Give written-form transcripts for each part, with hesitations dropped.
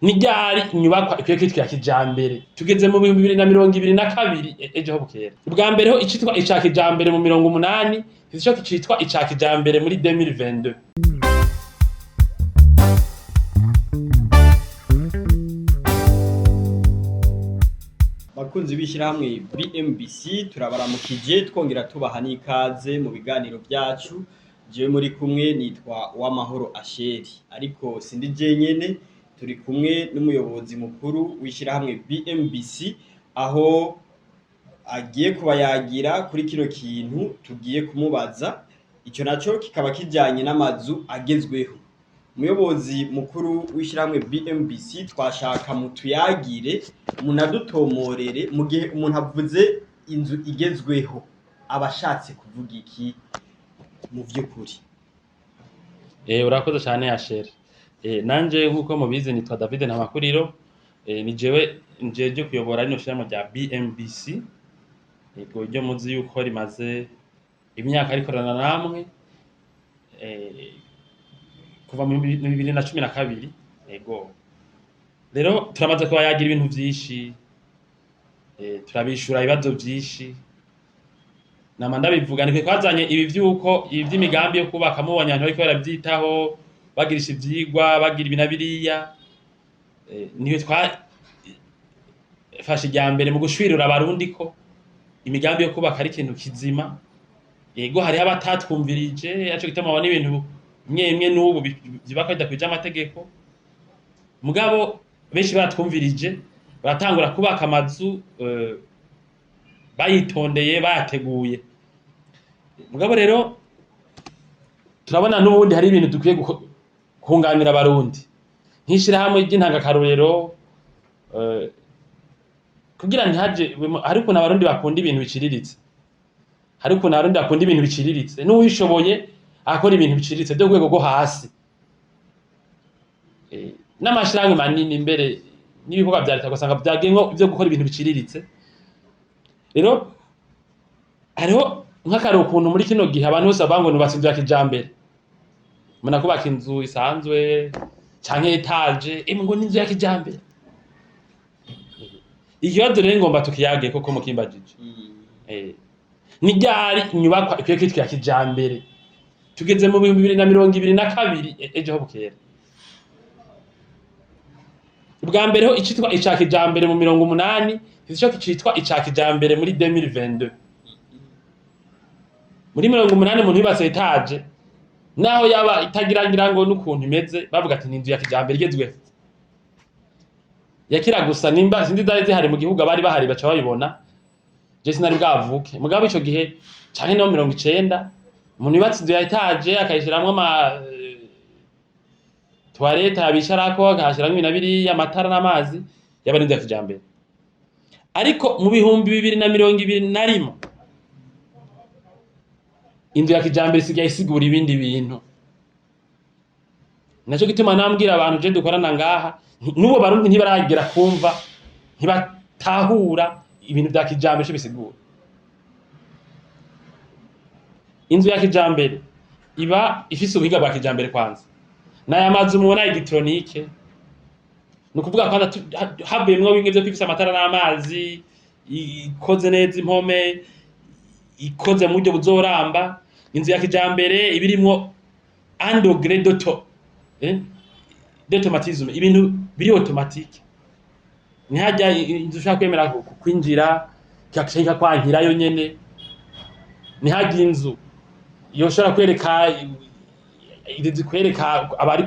Ni ryari inyubakwa ikwiye kwitwa ya kijambere? Tugeze mu 2022 ejo ho bukera. Ubwa mbere ho icitwa ica kijambere mu 80 ico citwa ica kijambere muri 2022. Bakunzi b'ishirahamwe BMBC turabaramukije twongera tubaha n'ikaze mu biganiro byacu. Jewe muri kumwe nitwa Uwamahoro Asheri, ariko sindi jenyene, turi kumwe n'umuyobozi mukuru w'ishirahamwe BMBC aho agiye kubayagira kuri kino kintu tugiye kumubaza. Ico naco kikaba kijanye n'amazu agezweho. Umuyobozi mukuru w'ishirahamwe BMBC twashaka mutuyagire munadutomorere mu gihe umuntu avuze inzu igezweho abashatse kuvuga iki mu vy'ukuri. Urakoze cyane Asheri. Nanje nkuko mubizi nitwa David Ntamakuriro, ni jewe njeje kuyobora rino shirahamwe rya BMBC. Yego ryo muzi yuko rimaze imyaka rikorana namwe kuva mu 2012. Yego rero turamaze kubayagira ibintu vyinshi, turabishura ibibazo vyinshi. Nama ndabivuga niko kwazanye ibi vyuko ibi vy'imigambi yo kubaka mu banyantu bariko baravyitaho bagirisha ivyigwa bagira ibinabiriya. Niyo twafashe irya mbere mu gushwirura abarundi ko imigambi yo kubaka ari ikintu kizima. Yego hariho abatatwumvirije, aco gituma babona ibintu bimwe n'ubu vyibaka bidakwije amategeko. Mugabo benshi baratwumvirije baratangura kubaka amazu bayitondeye bateguye. Mugabo rero turabona n'ubundi hari ibintu dukwiye kunganira abarundi nk'ishirahamwe ry'intangakarorero, kugira ntihaje ariko n'abarundi bakunda ibintu biciriritse, ariko n'abarundi bakunda ibintu biciriritse n'uwishoboye akora ibintu biciriritse byo rwego rwo hasi. N'amashirahamwe manini mbere n'ibikorwa vya leta gusanga vyagenwe byo gukora ibintu biciriritse. Rero hariho nk'akaro ukuntu muri kino gihe abantu bose bavuga ngo nubatse inzu ya kijambere, muna kubaka inzu isanzwe canke etage ngo n'inzu ya kijambere. Ikibazo rero ngomba tukiyage koko mukimbajije. Ni ryari inyubakwa ikwiye kwitwa ya kijambere? Tugeze mu 2022 ejo ho bukera. Ubwa mbere ho icitwa ica kijambere mu 80 ico citwa ica kijambere muri 2022. Muri 80 umuntu yubatse etage naho yaba itagirangira ngo n'ukuntu imeze bavuga ati n'inzu ya kijambere igezweho. Yakira gusa nimba sindi zari zihari mu gihugu abari bahari baca babibona. Je sinari bwavuke. Mugabo ico gihe canke no 90 umuntu yubatse inzu ya etage akayishiramwo toilette abisharako akashiramwo ibinabiri amatara n'amazi yaba n'inzu ya kijambere. Ariko mu 2021 inzu ya kijambere isigaye isigura ibindi bintu. Naco gituma nambwira abantu je dukorana ngaha n'ubo barundi ntibaragera kumva ntibatahura ibintu vya kijambere cyo bisigura. Inzu ya kijambere iba ifise ubuhinga bwa kijambere kwanza. Naya mazu mubona electronique, nukuvuga kwanza havuyemwo bimwe vyo kwifisa amatara n'amazi, ikoze neza impome, ikoze mu buryo buzoramba. Inzu ya kijambere ibirimwo un degré d'automatisme, ibintu biri automatique. Ntihajya inzu ushaka kwemera kwinjira cyangwa kwankirayo nyene. Ntihajya inzu yoshobora kwereka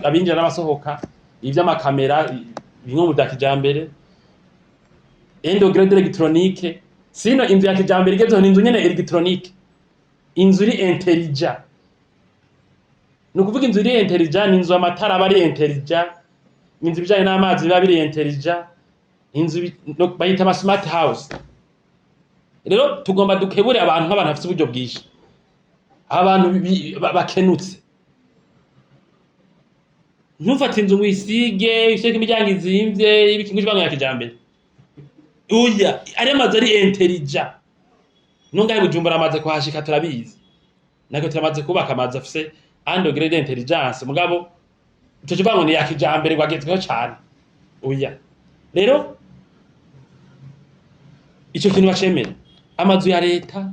abinjira n'abasohoka ivy'amakamera bimwe mu bya kijambere. Un degré d'électronique. Sino inzu ya kijambere igezweho ni inzu nyene electronique. Inzu iri intelligent. Nukuvuga inzu iri intelligent, inzu amatara aba ari intelligent, inzu bijanye n'amazi biba biri intelligent, inzu bayita ama smart house. Rero tugomba dukebure abantu nk'abantu bafite uburyo bwinshi, abantu bakenutse. Ntufate inzu wisige isheke imiryango izimvye ibikingo cy'ibanga ya kijambere. Uya ari amazi ari intelligent. Nungaye Bujumbura amaze kuhashika turabizi. Nako turamaze kubaka amazi afise un degré d'intelligence. Mugabo ico kivango ni ya kijambere gwagezweho cyane. oya rero ico kintu bacemera amazu ya leta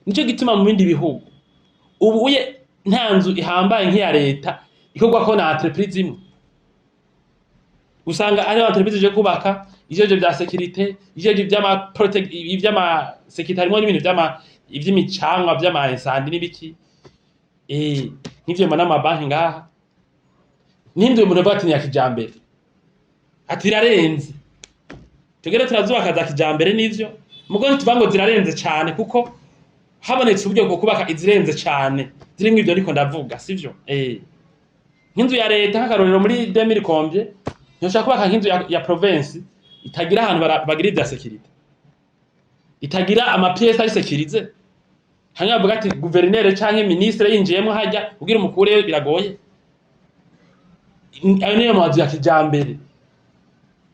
nico gituma mu bindi bihugu ubu uye nta nzu ihambaye nk'iya leta ikorwa ko na entreprise imwe usanga ari entreprise je kubaka ivyo vya security ivyo vy'ama security harimo n'ibintu ivy'imicanga vy'ama incendie n'ibiki nk'ivyo mana banki ngaha n'inzu umuntu avuga ati ni ya kijambere ati irarenze tugere turazubaka za kijambere n'ivyo mugo ntituvango zirarenze cane kuko habonetse uburyo bwo kubaka izirenze cane zirimwo ivyo ndiko ndavuga sivyo nk'inzu ya leta nk'akarorero muri 2000 combien nyoshaka kubaka nk'inzu ya province itagira ahantu bagira ivya security itagira ama pièces ari sécurisé hanyuma bavuga ati gouverneur canke ministre yinjiyemo hajya kugira umukure biragoye ayo niyo mazu ya kijambere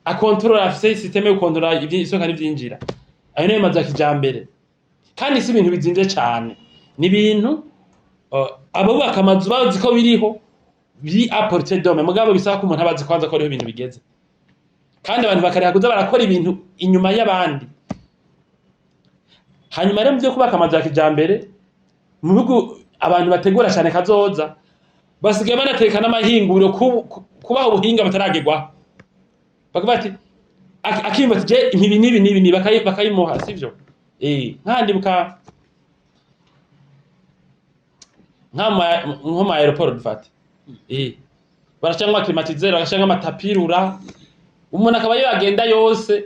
akontrola afise systeme yo kontrola isoka n'ivyinjira ayo niyo mazu ya kijambere kandi si ibintu bizimvye cane ni ibintu abubaka amazu bazi ko biriho biri apporté d'homme mugabo bisaba ko umuntu abazi kwanza ko ariho ibintu bigeze kandi abantu bakariha kuza barakora ibintu inyuma y'abandi hanyuma rero muvyo kubaka amazu ya kijambere mu bihugu abantu bategura cane kazoza basigaye banateka n'amahinguriro kubaho ubuhinga bataragerwaho bakavuga ati akimba ati je ibi nibi bakayimuha sivyo nkandibuka nko mu aeroport dufate baracanga climatiseur bagashanga amatapirura umuntu akaba yagenda yose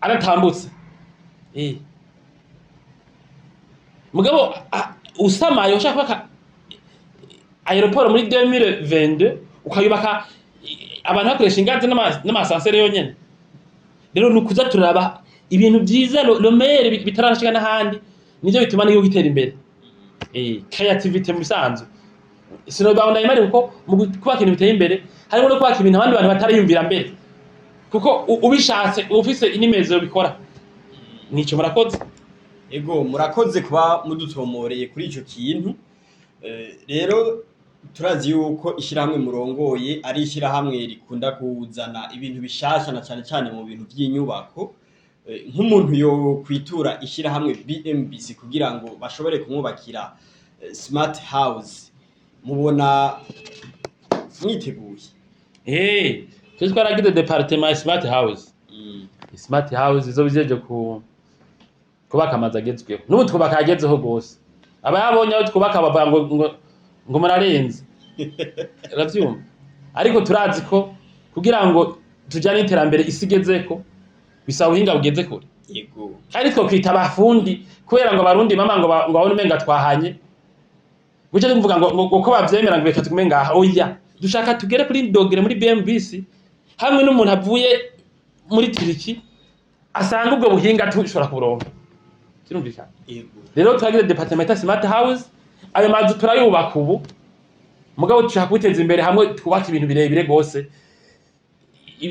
aratambutse mugabo usamaye ushaka kubaka aeroport muri 2022 ukayubaka abantu bakoresha ingazi n'amasansere yonyene rero nukuza turaba ibintu byiza lo mere bitarashika n'ahandi nivyo bituma niyo gitera imbere creativity mu bisanzwe sino baunda imari kuko mu kubaka ibintu biteye imbere harimo no kubaka ibintu abandi bantu batariyumvira mbere kuko ubishatse ufise inimezo bikora nico murakoze ego murakoze kuba mudutomoreye kuri ico kintu rero turazi yuko ishirahamwe murongoye ari ishirahamwe rikunda kuzana ibintu bishasha na cyane mu bintu by'inyubako nk'umuntu yo kwitura ishirahamwe BMBC kugira ngo bashobore kumwubakira smart house mubona mwiteguye twe twaragize departement smart house smart house izo bizeje kubaka amazu agezweho n'ubu twubaka agezeho gose aba yabonye aho twubaka bavuga ngo murarenze uravyumva ariko turazi ko kugira ngo tujane iterambere isigezeko bisaba ubuhinga bugeze kure yego kandi two kwita abafundi kubera ngo barundi mama ngo babone umenga twahanye guje ndumvuga ngo ko bavyemera ngo reka tugume ngaha oya dushaka tugere kuri dogere muri BMBC hamwe n'umuntu avuye muri Turiki asanga ubwo buhinga tushobora kuronka kirumvikana yego rero twagize departement smart house ayo mazu turayubaka ubu mugabo dushaka kwiteza imbere hamwe twubaka ibintu birebire gose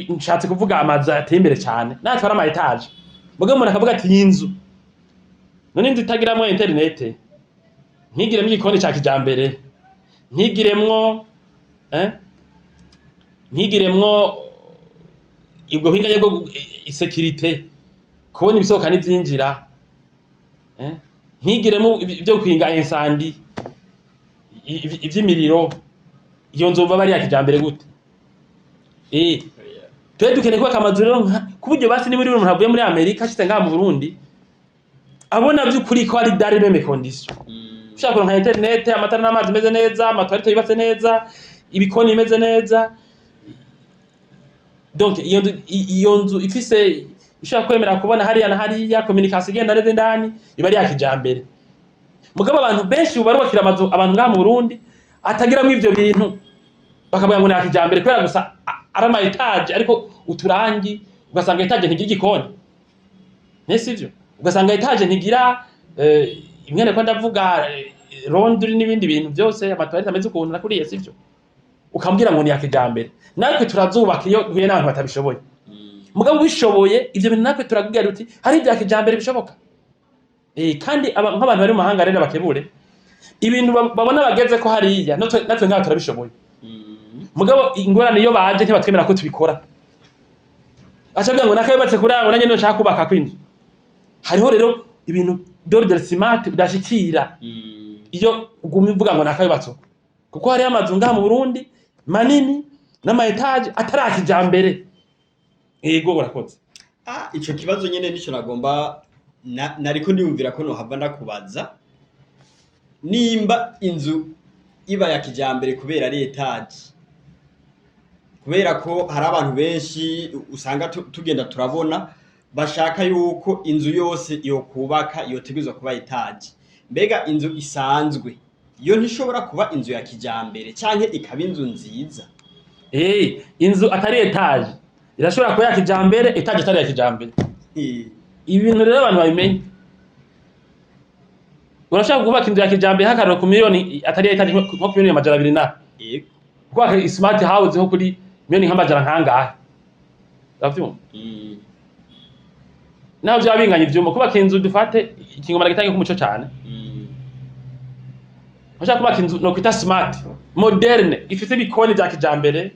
nshatse kuvuga amazu ateye imbere cyane natwe ari ama etage mugabo umuntu akavuga ati yinzu none inzu itagiramo internet ntigiremo igikoni cya kijambere ntigiremwo ubwo buhinga bwo security kubona ibisohoka n'ivyinjira ntigiremo ibyo kwinga incendie ivy'imiriro iyo nzu baba ari ya kijambere gute twe dukeneye kubaka amazu rero kuburyo basi niba uri umuntu avuye muri Amerika ashitse ngaha mu Burundi abona by'ukuri ko ari dari meme condition ushaka kuronka internet amatara n'amazi meze neza amatoilette yubatse neza ibikoni bimeze neza donc iyo nzu ifise ushaka kwemera kubona hariya na hariya communication igenda neza ndani iba ari ya kijambere mugabo abantu benshi barubakira amazu abantu ngaha mu Burundi atagiramo ivyo bintu bakavuga ngo ni ya kijambere kubera gusa arama etage ariko uturangi ugasanga etage ntigira igikoni nesivyo ugasanga etage ntigira imwene ko ndavuga laundry n'ibindi bintu byose amatoilette ameze ukuntu nakuriye sivyo ukambwira ngo ni ya kijambere natwe turazubaka iyo duhuye n'abantu batabishoboye mugabo bishoboye ivyo bintu natwe turabwira uti hari ibya kijambere bishoboka kandi nk'abantu bari mu mahanga rero bakebure ibintu babona bageze ko hariya natwe ngaho turabishoboye mugabo ingorane iyo baje ntibatwemera ko tubikora acabwira ngo nakabibatse kurango nanye nshaka kubaka kwinzu hariho rero ibintu d'ordre smart udashikira iyo ugumye uvuga ngo nakabibatse kuko hari amazu ngaha mu Burundi manini n'ama etage atarakijambere yego urakoze ico kibazo nyene nico nagomba nariko ndiyumvira ko nohava ndakubaza nimba inzu iba ya kijambere kubera ari etage kubera ko hari abantu benshi usanga tugenda turabona bashaka yuko inzu yose yo kubaka yotegezwa kuba etage mbega inzu isanzwe iyo ntishobora kuba inzu ya kijambere canke ikaba inzu nziza inzu atari etage irashobora kuba ya kijambere etage atari ya kijambere ibintu rero abantu babimenye urashaka kubaka inzu ya kijambere hakariro ku miliyoni atari etage nko ku miliyoni amajana 2 na kubaka smart house nko kuri miliyoni nk'amajana nkangahe uravyumva naho byabinganye ivyuma kubaka inzu dufate ikingomara gitange kumuco cyane urashaka kubaka inzu no kwita smart moderne ifite ibikoni bya kijambere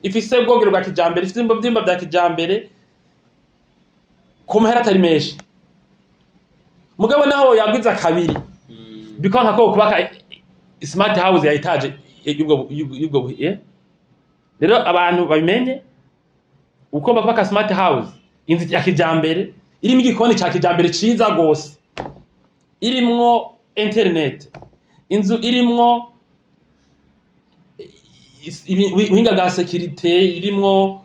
ifise ubwogero bwa kijambere ifise ibyumba bya kijambere ku mahera atari menshi mugabo naho yagwiza kabiri bikanka ko kubaka smart house ya etage yubwo rero abantu babimenye uko bakubaka smart house inzu ya kijambere irimo igikoni cya kijambere ciza gose irimwo internet inzu irimwo ubuhinga bwa security irimwo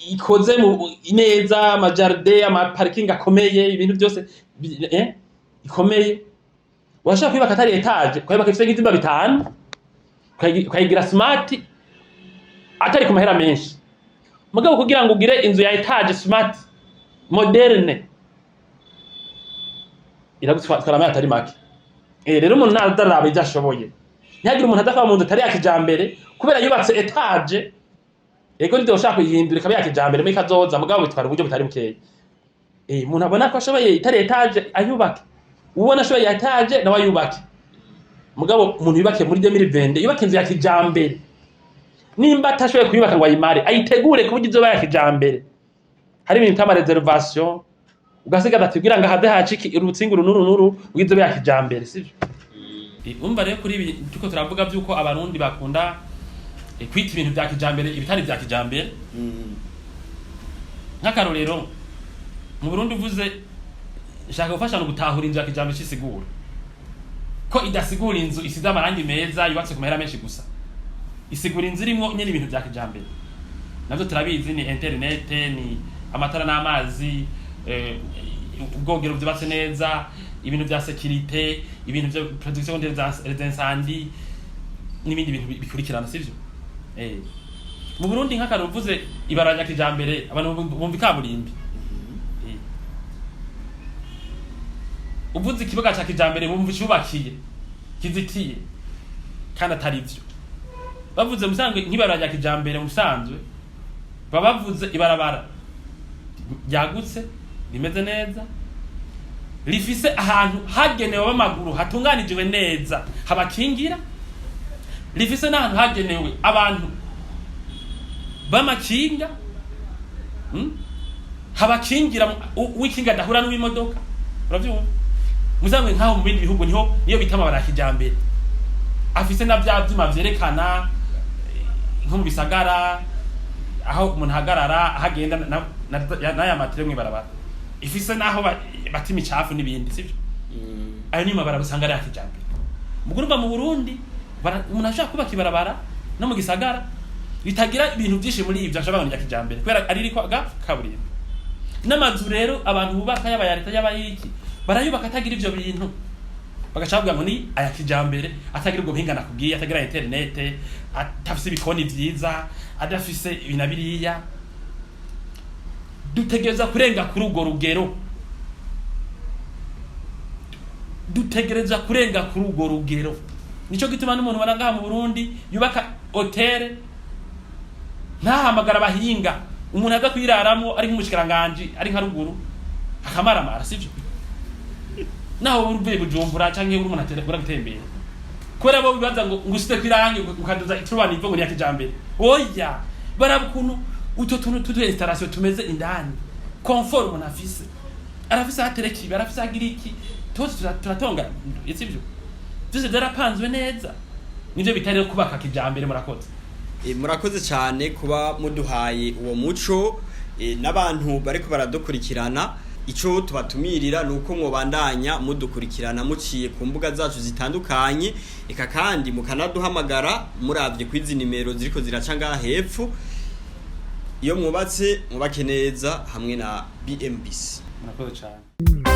ikoze mu neza amajardin amaparking akomeye ibintu byose ikomeye washaka kwibaka atari etage kwibaka ifite nk'izimba 5 kwayigira smart atari ku mahera menshi mugabo kugira ngo ugire inzu ya etage smart moderne iragutwara amaya atari make rero umuntu nadaraba ibyashoboye ntihagire umuntu adakaba mu nzu atari ya kijambere kubera yubatse etage ego ndi ushaka kuyihindura ikaba ya kijambere muri kazoza mugabo bitwara uburyo butari bukeye umuntu abona ko ashoboye itari etage ayubake ubona ashoboye etage nawe ayubake mugabo umuntu yubake muri 2020 yubake inzu ya kijambere nimba atashoboye kuyubaka ngo ayimare ayitegure kuburyo izoba ya kijambere hari ibintu kama reservation ugasiga datubwira ngo hade haciki urutsingu runuru ugizobe ya kijambere sivyo umva rero kuri ibi tuko turavuga byuko abarundi bakunda kwita ibintu bya kijambere ibitari bya kijambere nk'akarorero mu Burundi uvuze shaka gufasha no gutahura inzu ya kijambere cisigura ko idasigura inzu isize amarangi meza yubatse ku mahera menshi gusa isigura inzu irimo nyene ibintu bya kijambere navyo turabizi ni internet ni amatara n'amazi ubwogero byubatse neza ibintu bya security ibintu bya production d'incendie n'ibindi bintu bikurikirana sivyo mu Burundi nk'akarero uvuze ibaranya kijambere abantu bumva ikaburimbi uvuze ikibuga cya kijambere bumva cyubakiye kizitiye kandi atari byo bavuze musanzwe nk'ibaranya kijambere musanzwe bavuze ibarabara ryagutse rimeze neza rifise ahantu hagenewe b'amaguru hatunganijwe neza habakingira rifise n'ahantu hagenewe abantu b'amakinga habakingira wikinga dahura n'imodoka uravyumva musanzwe nkaho mu bindi bihugu niyo bitama barakijambere afise na bya byuma vyerekana nko mu bisagara aho umuntu hagarara hagenda n'aya matire mwibarabara ifise naho batima icafu n'ibindi sivyo ayo ni mabara busanga ari akijambere mugurumba mu Burundi umuntu ashaka kubaka ibarabara no mu gisagara bitagira ibintu byinshi muri ivyo ashobora kujya kijambere kubera ari riko kaburimbo n'amazu rero abantu bubaka yaba ya leta y'abayiki barayubaka atagira ivyo bintu bagacavuga ngo ni aya kijambere atagira ubwo buhinga nakubwiye atagira internet atafise ibikoni vyiza adafise ibinabiriya dutegereza kurenga kuri urwo rugero nico gituma n'umuntu barangaha mu Burundi yubaka hotel ntahamagara abahinga umuntu aza kwiraramo ari nk'umushikiranganje ari nka ruguru akamaramara sivyo naho uruvuye Bujumbura canke uri umuntu atera gutembera kubera bo bibaza ngo ngusite kwirangi ukaduza iturubana ivo ngo ni ya kijambere oya baraba ukuntu uto tuntu tu installation tumeze indani confort on afise arafise atereki arafise agiriki twose turatonga itsivyo byose byarapanzwe neza nivyo bitari kubaka kijambere murakoze murakoze cyane kuba muduhaye uwo muco n'abantu bariko baradukurikirana ico tubatumirira nuko mwobandanya mudukurikirana muciye ku mbuga zacu zitandukanye eka kandi mukanaduhamagara muravye kwizi nimero ziriko ziraca ngaha hepfo iyo mwubatse mubake neza hamwe na BMBC murakoze cyane